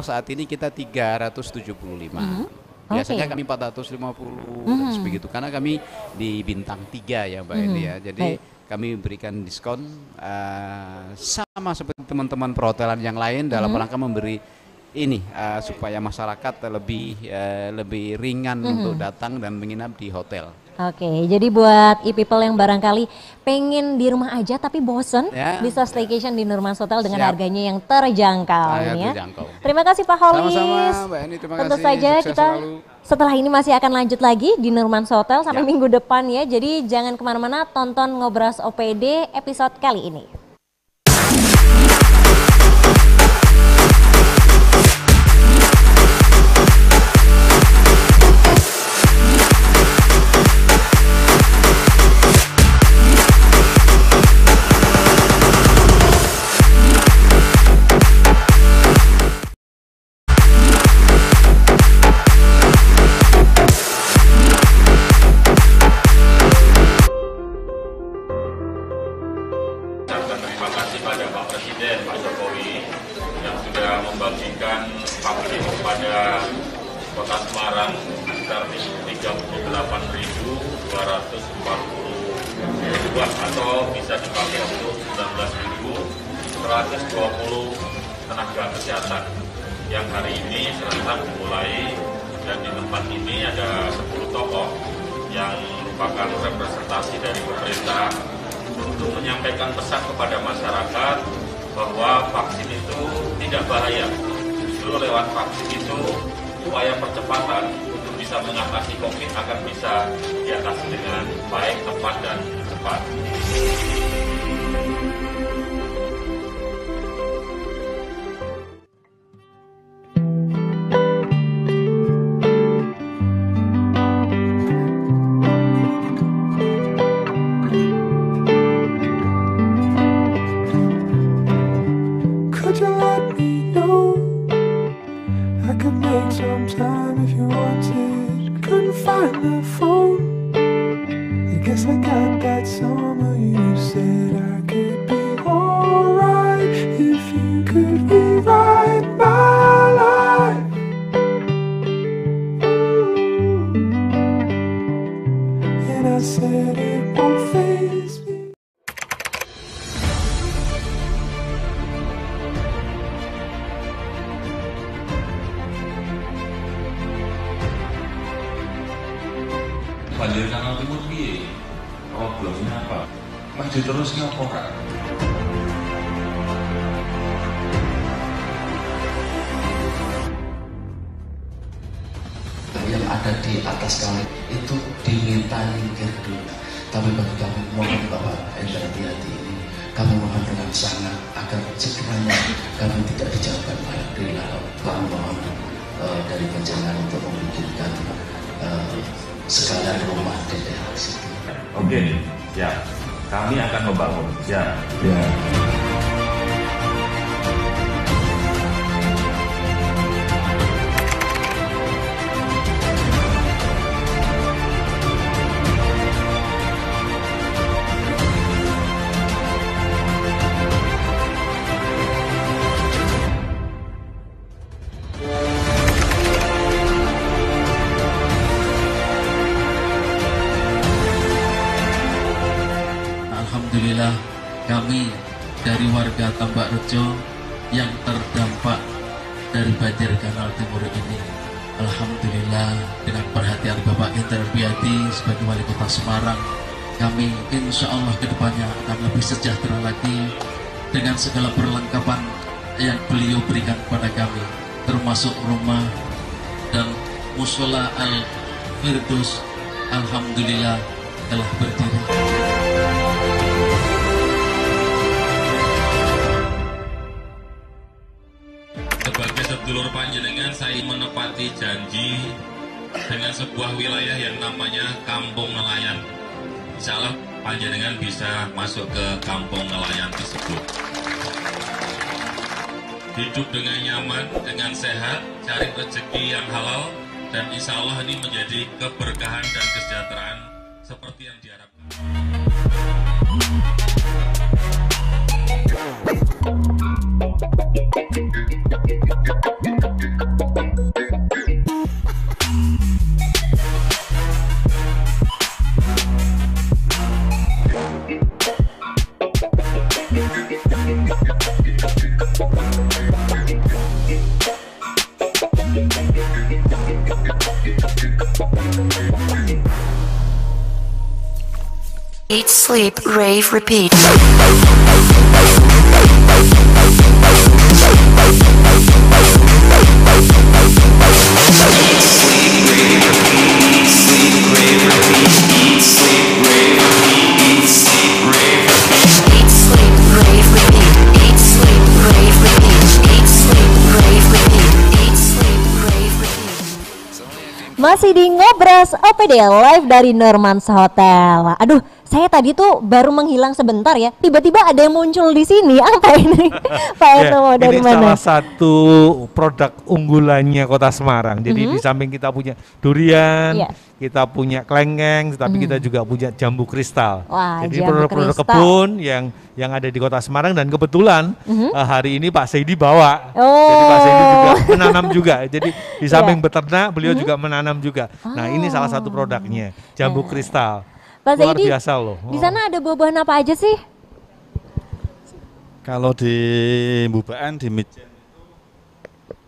saat ini kita 375. Biasanya kami 450 begitu karena kami di bintang 3 ya Mbak Eni ya. Jadi kami berikan diskon sama seperti teman-teman perhotelan yang lain dalam rangka memberi ini supaya masyarakat lebih ringan untuk datang dan menginap di hotel. Oke, jadi buat e-people yang barangkali pengen di rumah aja tapi bosen, bisa staycation di Nurmans Hotel dengan harganya yang terjangkau ini ya. Terima kasih Pak Holis. Sama-sama Mbak Eni, terima kasih. Tentu saja kita setelah ini masih akan lanjut lagi di Nurmans Hotel sampai minggu depan ya. Jadi jangan kemana-mana, tonton Ngobras OPD episode kali ini. Terima kasih pada Pak Presiden, Pak Jokowi yang sudah membagikan vaksin kepada Kota Semarang sekitar 38.240 atau bisa dipakai untuk 19.120 tenaga kesehatan yang hari ini serentak dimulai, dan di tempat ini ada 10 tokoh yang merupakan representasi dari pemerintah untuk menyampaikan pesan kepada masyarakat bahwa vaksin itu tidak bahaya. Justru lewat vaksin itu upaya percepatan untuk bisa mengatasi COVID akan bisa diatasi dengan baik, tepat, dan cepat. Could you let me know? I could make some time if you wanted. Couldn't find the phone. I guess I got that summer you said. banjir Kanal Timur piye? Problemnya apa? Mas diterusnya apa Kak? Yang ada di atas kali itu diminta nyingkir dulu. Tapi bagi kami mohon Bapak Hendra hati-hati ini, kami mohon dengan sangat agar sekiranya kami tidak dijauhkan dari kami mohon dari panjangan untuk membikinkan segala rumah di daerah situ. Oke, ya. Kami akan membangun. Ya. Alhamdulillah kami dari warga Tambak Rejo yang terdampak dari banjir Kanal Timur ini, alhamdulillah dengan perhatian Bapak Hendra sebagai Wali Kota Semarang, kami insya Allah kedepannya akan lebih sejahtera lagi dengan segala perlengkapan yang beliau berikan kepada kami, termasuk rumah dan musola Al-Firdaus, alhamdulillah telah berdiri. Sebagai sedulur panjenengan, saya menepati janji dengan sebuah wilayah yang namanya Kampung Nelayan. Insya Allah panjenengan bisa masuk ke Kampung Nelayan tersebut. Hidup dengan nyaman, dengan sehat, cari rezeki yang halal, dan insya Allah ini menjadi keberkahan dan kesejahteraan seperti yang diharapkan. Eat, sleep, rave, repeat. Masih di Ngobras OPD live dari Normans Hotel. Aduh, saya tadi tuh baru menghilang sebentar ya. Tiba-tiba ada yang muncul di sini. Apa ini? Pak Eno dari ini mana? Salah satu produk unggulannya Kota Semarang. Jadi di samping kita punya durian, kita punya klengkeng, tapi kita juga punya jambu kristal. Wah, jadi jambu produk-produk kristal. kebun yang ada di Kota Semarang, dan kebetulan hari ini Pak Seidi bawa. Oh. Jadi Pak Seidi juga menanam juga. Jadi di samping beternak, beliau juga menanam juga. Nah, ini salah satu produknya, jambu kristal. Pak Luar Zaidi, biasa loh. di sana ada buah-buahan apa aja sih? Kalau di Mbubaan, di Mijen,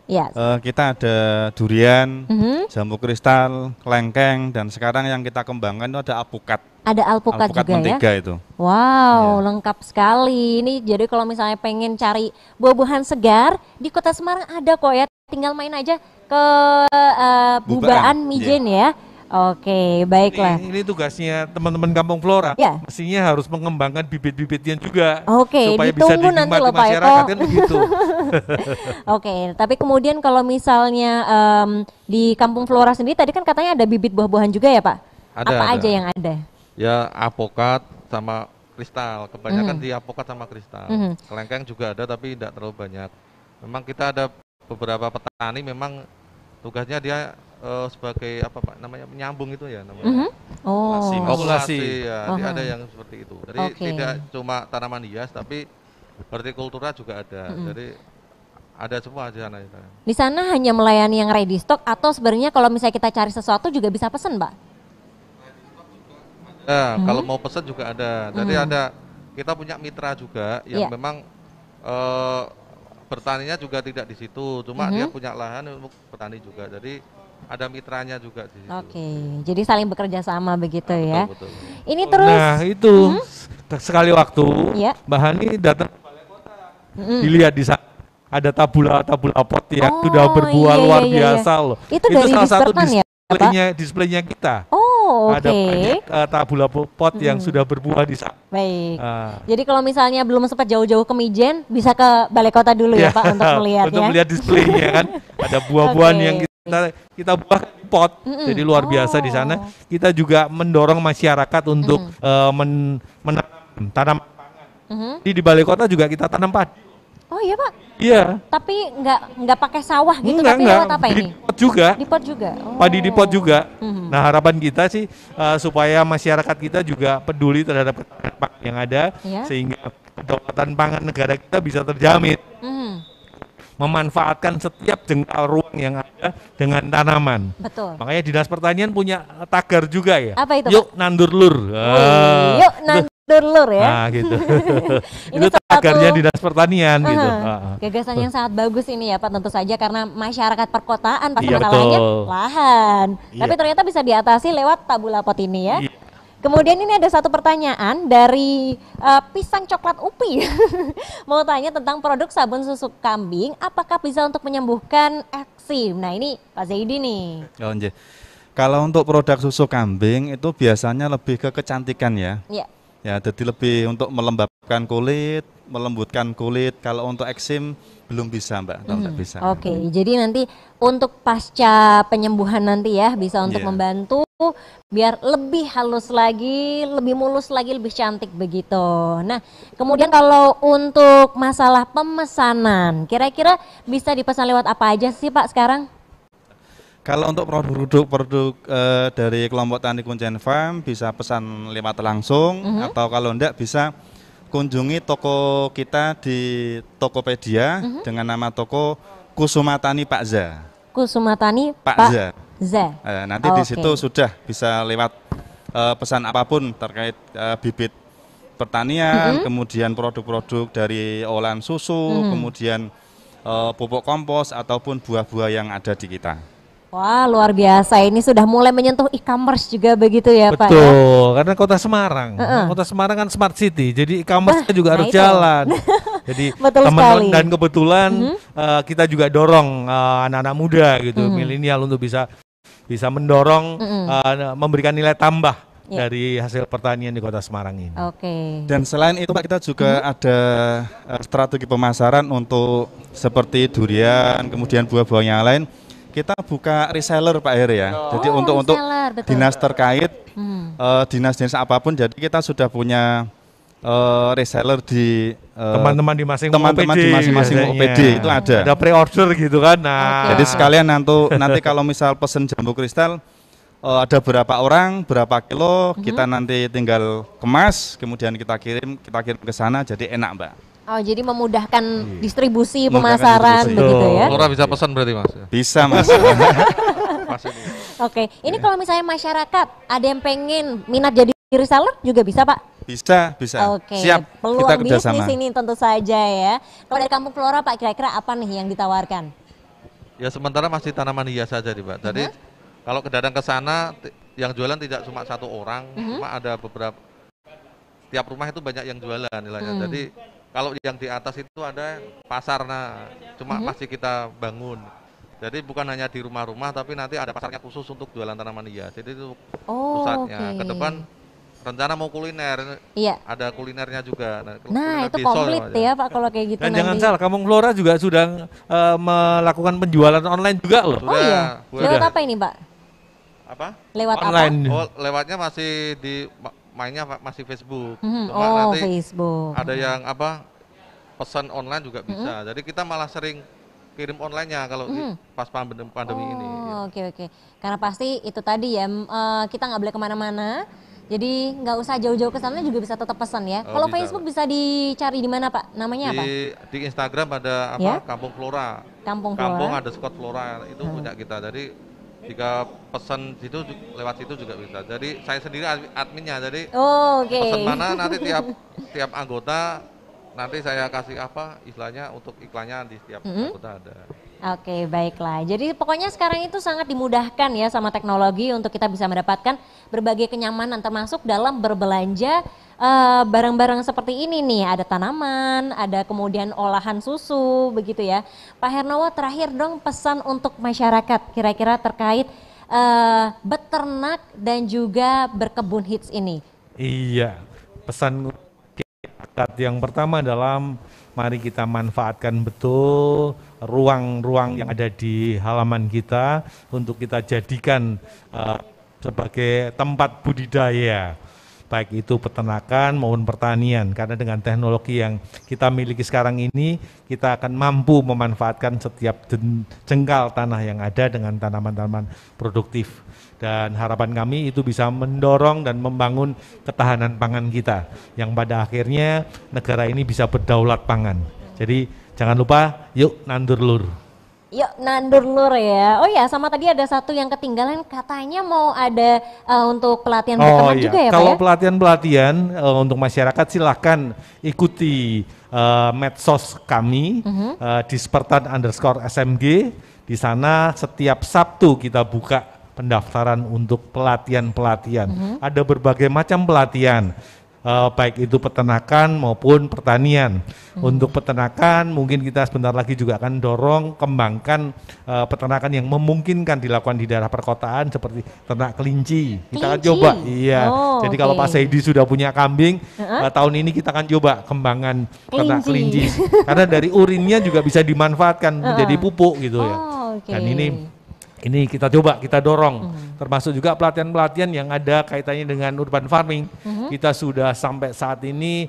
Ya. kita ada durian, jambu kristal, klengkeng, dan sekarang yang kita kembangkan itu ada alpukat. Ada alpukat juga mentega ya? itu. Wow, lengkap sekali. Ini jadi kalau misalnya pengen cari buah-buahan segar, di Kota Semarang ada kok ya. Tinggal main aja ke Mbubaan Mijen ya. Oke, baiklah. Ini tugasnya teman-teman Kampung Flora. Ya. Mestinya harus mengembangkan bibit-bibitnya juga. Oke, supaya bisa ditunggu nanti dinikmati loh Pak masyarakat Eko. kan begitu. Oke, tapi kemudian kalau misalnya di Kampung Flora sendiri tadi kan katanya ada bibit buah-buahan juga ya Pak? Apa aja yang ada? Ya, apokat sama kristal. Kebanyakan di apokat sama kristal. Kelengkeng juga ada tapi tidak terlalu banyak. Memang kita ada beberapa petani memang tugasnya dia sebagai apa Pak namanya, menyambung itu ya namanya. Populasi ya. Ada yang seperti itu. Jadi tidak cuma tanaman hias tapi hortikultura juga ada. Jadi ada semua di sana. Di sana hanya melayani yang ready stock atau sebenarnya kalau misalnya kita cari sesuatu juga bisa pesen, Pak? Ya, kalau mau pesen juga ada. Jadi kita punya mitra juga yang memang bertaninya juga tidak di situ, cuma dia punya lahan untuk bertani juga. Jadi ada mitranya juga di situ. Oke, jadi saling bekerja sama begitu ya. Betul. Ini terus. Nah itu sekali waktu Iya. Mbak Hani datang ke balai kota, dilihat di sana ada tabula pot yang sudah berbuah luar biasa loh. Itu dari salah satu Disperman ya, displaynya kita. Oh, oke. Ada banyak tabula pot yang sudah berbuah di sana. Baik. Jadi kalau misalnya belum sempat jauh-jauh ke Mijen, bisa ke balai kota dulu ya Pak untuk melihatnya. Untuk melihat displaynya kan, ada buah-buahan yang kita buah di pot, jadi luar biasa di sana. Kita juga mendorong masyarakat untuk menanam tanaman pangan. Jadi di balai kota juga kita tanam padi. Oh iya Pak. Iya. Tapi nggak pakai sawah gitu, Enggak, tapi lewat apa ini? Di pot juga. Di pot juga. Oh. Padi di pot juga. Nah harapan kita sih supaya masyarakat kita juga peduli terhadap ketahanan pangan yang ada, sehingga kedaulatan pangan negara kita bisa terjamin. Memanfaatkan setiap jengkal ruang yang ada dengan tanaman. Betul. Makanya Dinas Pertanian punya tagar juga ya. Apa itu, Yuk Pak? nandur lur. Yuk nandur lur ya. Nah gitu. Ini itu tagarnya Dinas Pertanian gitu. Gagasan yang sangat bagus ini ya Pak, tentu saja karena masyarakat perkotaan pasti Iya, masalahnya betul. lahan. Iya. Tapi ternyata bisa diatasi lewat tabula pot ini ya. Iya. Kemudian ini ada satu pertanyaan dari Pisang Coklat Upi. Mau tanya tentang produk sabun susu kambing, apakah bisa untuk menyembuhkan eksim? Nah ini Pak Zaidi nih. Oh, nggih. Kalau untuk produk susu kambing itu biasanya lebih ke kecantikan ya. Iya. Ya, jadi lebih untuk melembabkan kulit, melembutkan kulit. Kalau untuk eksim belum bisa Mbak, kalau nggak bisa. Oke, jadi nanti untuk pasca penyembuhan nanti ya bisa untuk membantu biar lebih halus lagi, lebih mulus lagi, lebih cantik begitu. Nah, kemudian kalau untuk masalah pemesanan, kira-kira bisa dipesan lewat apa aja sih Pak sekarang? Kalau untuk produk-produk dari kelompok Tani Kuncen Farm bisa pesan lewat langsung, atau kalau enggak bisa kunjungi toko kita di Tokopedia dengan nama toko Kusuma Tani Pak Za. Kusuma Tani Pak Za. Nanti di situ sudah bisa lewat pesan apapun terkait bibit pertanian, kemudian produk-produk dari olahan susu, kemudian pupuk kompos ataupun buah-buah yang ada di kita. Wah luar biasa, ini sudah mulai menyentuh e-commerce juga begitu ya Pak ya? Betul, karena kota Semarang, kota Semarang kan smart city, jadi e-commerce juga harus jalan. Jadi teman-teman dan kebetulan kita juga dorong anak-anak muda gitu, milenial untuk bisa mendorong, memberikan nilai tambah dari hasil pertanian di kota Semarang ini. Oke. Dan selain itu Pak, kita juga ada strategi pemasaran untuk seperti durian, kemudian buah-buah yang lain. Kita buka reseller Pak Heri ya. Jadi untuk dinas terkait, dinas-dinas apapun, jadi kita sudah punya reseller di teman-teman di masing-masing OPD itu ada. Ada pre-order gitu kan. Nah, jadi sekalian nanti kalau misal pesen jambu kristal ada berapa orang, berapa kilo, kita nanti tinggal kemas, kemudian kita kirim ke sana, jadi enak Mbak. Oh, jadi memudahkan distribusi pemasaran begitu ya? Lurah bisa pesan berarti Mas? Bisa Mas. Oke, ini kalau misalnya masyarakat ada yang pengen minat jadi reseller juga bisa Pak? Bisa. Oke, Siap, peluang kita kerjasama. bisnis ini tentu saja ya. Kalau dari Kampung Flora Pak, kira-kira apa nih yang ditawarkan? Ya sementara masih tanaman hias saja nih Pak. Jadi kalau datang ke sana, yang jualan tidak cuma satu orang, cuma ada beberapa, tiap rumah itu banyak yang jualan nilainya. Jadi kalau yang di atas itu ada pasar, cuma masih kita bangun. Jadi bukan hanya di rumah-rumah, tapi nanti ada pasarnya khusus untuk jualan tanaman hias. Jadi itu pusatnya. Ke depan rencana mau kuliner, ada kulinernya juga. Nah itu komplit ya Pak kalau kayak gitu. Dan jangan salah, Kampung Flora juga sudah melakukan penjualan online juga loh. Oh iya, lewat apa ini Pak? Apa? Lewat online. Oh lewatnya masih mainnya masih Facebook. Cuma nanti Facebook. ada yang pesan online juga bisa. Jadi kita malah sering kirim online-nya kalau pas pandemi ini. Oke. Karena pasti itu tadi ya, kita nggak boleh kemana-mana. Jadi nggak usah jauh-jauh ke sana juga bisa tetap pesan ya. Kalau Facebook bisa dicari di mana Pak? Namanya apa? Di Instagram ada Kampung Flora. Kampung Flora. ada Scott Flora itu punya kita. Jadi jika pesan situ lewat situ juga bisa. Jadi saya sendiri adminnya. Jadi pesan mana nanti tiap anggota nanti saya kasih istilahnya untuk iklannya di setiap anggota ada. Oke, baiklah. Jadi pokoknya sekarang itu sangat dimudahkan ya sama teknologi untuk kita bisa mendapatkan berbagai kenyamanan termasuk dalam berbelanja barang-barang seperti ini nih. Ada tanaman, ada kemudian olahan susu begitu ya. Pak Hernowo, terakhir dong pesan untuk masyarakat kira-kira terkait beternak dan juga berkebun hits ini. Iya, pesan yang pertama adalah mari kita manfaatkan betul ruang-ruang yang ada di halaman kita untuk kita jadikan sebagai tempat budidaya, baik itu peternakan maupun pertanian, karena dengan teknologi yang kita miliki sekarang ini kita akan mampu memanfaatkan setiap jengkal tanah yang ada dengan tanaman-tanaman produktif. Dan harapan kami itu bisa mendorong dan membangun ketahanan pangan kita, yang pada akhirnya negara ini bisa berdaulat pangan. Jadi jangan lupa, yuk nandur lur. Yuk nandur lur ya. Oh ya, sama tadi ada satu yang ketinggalan, katanya mau ada untuk pelatihan beternak juga ya Pak Kalau ya? pelatihan-pelatihan untuk masyarakat silahkan ikuti medsos kami di @dispertan_smg. Di sana setiap Sabtu kita buka pendaftaran untuk pelatihan-pelatihan. Ada berbagai macam pelatihan, baik itu peternakan maupun pertanian. Untuk peternakan mungkin kita sebentar lagi juga akan dorong kembangkan peternakan yang memungkinkan dilakukan di daerah perkotaan seperti ternak kelinci. Kita akan coba, iya. Jadi kalau Pak Saidi sudah punya kambing, tahun ini kita akan coba kembangan ternak kelinci. Karena dari urinnya juga bisa dimanfaatkan menjadi pupuk gitu ya. Dan ini kita coba, kita dorong, termasuk juga pelatihan-pelatihan yang ada kaitannya dengan urban farming. Kita sudah sampai saat ini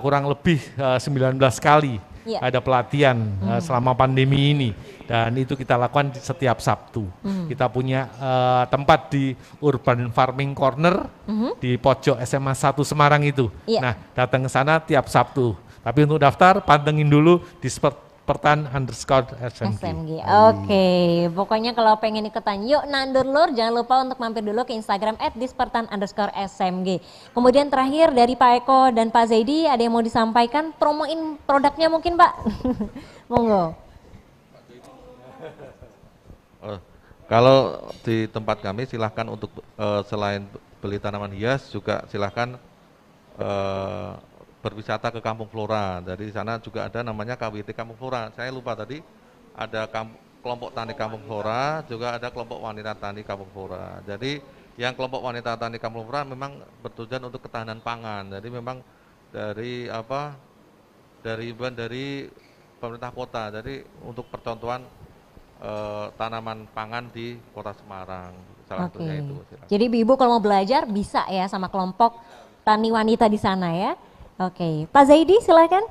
kurang lebih 19 kali ada pelatihan selama pandemi ini. Dan itu kita lakukan setiap Sabtu. Kita punya tempat di Urban Farming Corner di pojok SMA 1 Semarang itu. Nah, datang ke sana tiap Sabtu. Tapi untuk daftar, pantengin dulu di @dispertan_smg. Oke, pokoknya kalau pengen ikutan yuk nandur lur, jangan lupa untuk mampir dulu ke Instagram @dispertan_smg. Kemudian terakhir dari Pak Eko dan Pak Zaidi, ada yang mau disampaikan, promoin produknya mungkin Pak? Monggo. Kalau di tempat kami silahkan untuk selain beli tanaman hias juga silahkan berwisata ke Kampung Flora. Dari sana juga ada namanya KWT Kampung Flora. Saya lupa tadi ada kelompok tani Kampung Flora, juga ada kelompok wanita tani Kampung Flora. Jadi yang kelompok wanita tani Kampung Flora memang bertujuan untuk ketahanan pangan. Jadi memang dari pemerintah kota. Jadi untuk percontohan tanaman pangan di Kota Semarang. Salah satunya itu. Jadi ibu kalau mau belajar bisa ya sama kelompok tani wanita di sana ya. Oke, Pak Zaidi silakan.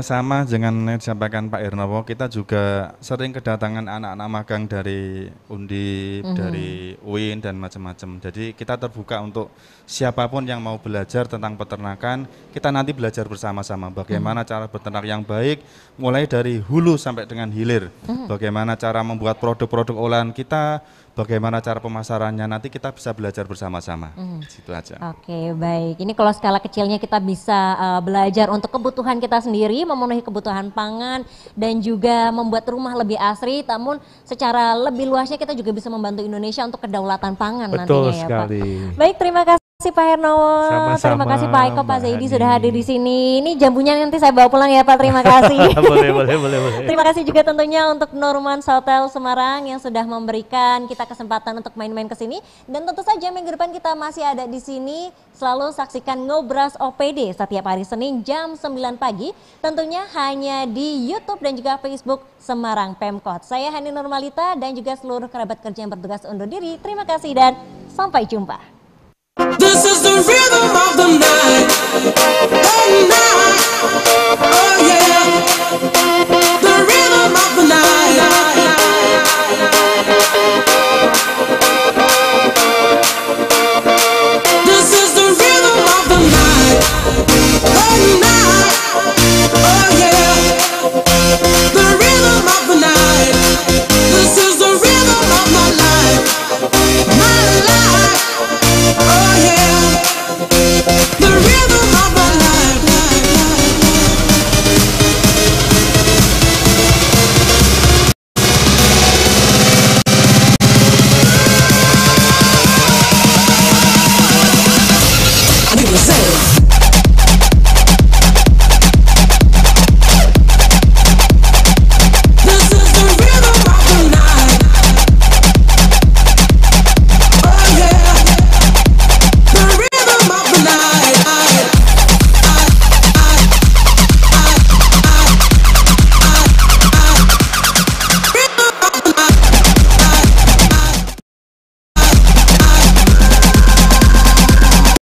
Sama dengan yang disampaikan Pak Hernowo, kita juga sering kedatangan anak-anak magang dari Undip, dari UIN dan macam-macam. Jadi kita terbuka untuk siapapun yang mau belajar tentang peternakan, kita nanti belajar bersama-sama bagaimana cara beternak yang baik, mulai dari hulu sampai dengan hilir. Bagaimana cara membuat produk-produk olahan kita, bagaimana cara pemasarannya, nanti kita bisa belajar bersama-sama. Situ aja. Oke, baik. Ini kalau skala kecilnya kita bisa belajar untuk kebutuhan kita sendiri, memenuhi kebutuhan pangan, dan juga membuat rumah lebih asri, namun secara lebih luasnya kita juga bisa membantu Indonesia untuk kedaulatan pangan. Betul nantinya sekali. Ya Pak. Baik, terima kasih Pak Hernowo, terima kasih Pak Eko, Pak Zaidi sudah hadir di sini. Ini jambunya nanti saya bawa pulang ya Pak, terima kasih. boleh. Terima kasih juga tentunya untuk Normans Hotel Semarang yang sudah memberikan kita kesempatan untuk main-main ke sini. Dan tentu saja minggu depan kita masih ada di sini. Selalu saksikan Ngobras OPD setiap hari Senin jam 9 pagi. Tentunya hanya di YouTube dan juga Facebook Semarang Pemkot. Saya Hani Nurmalita dan juga seluruh kerabat kerja yang bertugas undur diri. Terima kasih dan sampai jumpa. This is the rhythm of the night. Oh,